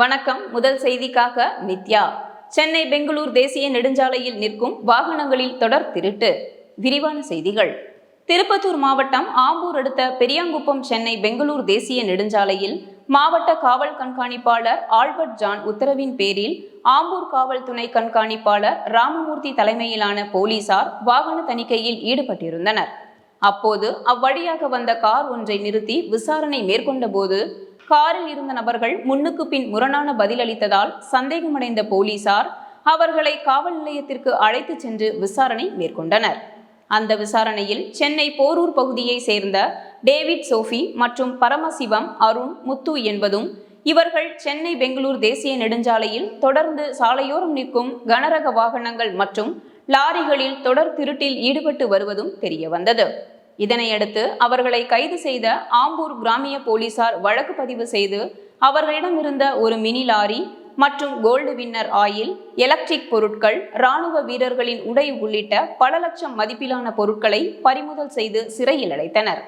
வணக்கம். முதல் செய்திக்காக நித்யா. சென்னை பெங்களூர் தேசிய நெடுஞ்சாலையில் நிற்கும் வாகனங்களில் தொடர் திருட்டு. விரிவான செய்திகள். திருப்பத்தூர் மாவட்டம் ஆம்பூர் அடுத்த பெரியாங்குப்பம் சென்னை பெங்களூர் தேசிய நெடுஞ்சாலையில் மாவட்ட காவல் கண்காணிப்பாளர் ஆல்பர்ட் ஜான் உத்தரவின் பேரில் ஆம்பூர் காவல் துணை கண்காணிப்பாளர் ராமமூர்த்தி தலைமையிலான போலீசார் வாகன தணிக்கையில் ஈடுபட்டிருந்தனர். அப்போது அவ்வழியாக வந்த கார் ஒன்றை நிறுத்தி விசாரணை மேற்கொண்ட போது காரில் இருந்த நபர்கள் முன்னுக்கு பின் முரணான பதிலளித்ததால் சந்தேகமடைந்த போலீசார் அவர்களை காவல் நிலையத்திற்கு அழைத்து சென்று விசாரணை மேற்கொண்டனர். அந்த விசாரணையில் சென்னை போரூர் பகுதியை சேர்ந்த டேவிட் சோஃபி மற்றும் பரமசிவம், அருண், முத்து என்பதும் இவர்கள் சென்னை பெங்களூர் தேசிய நெடுஞ்சாலையில் தொடர்ந்து சாலையோரம் நிற்கும் கனரக வாகனங்கள் மற்றும் லாரிகளில் தொடர் திருட்டில் ஈடுபட்டு வருவதும் தெரியவந்தது. இதனையடுத்து அவர்களை கைது செய்த ஆம்பூர் கிராமிய போலீசார் வழக்கு பதிவு செய்து அவர்களிடமிருந்த ஒரு மினி லாரி மற்றும் கோல்டு வின்னர் ஆயில், எலக்ட்ரிக் பொருட்கள், இராணுவ வீரர்களின் உடை உள்ளிட்ட பல லட்சம் மதிப்பிலான பொருட்களை பறிமுதல் செய்து சிறையில் அடைத்தனர்.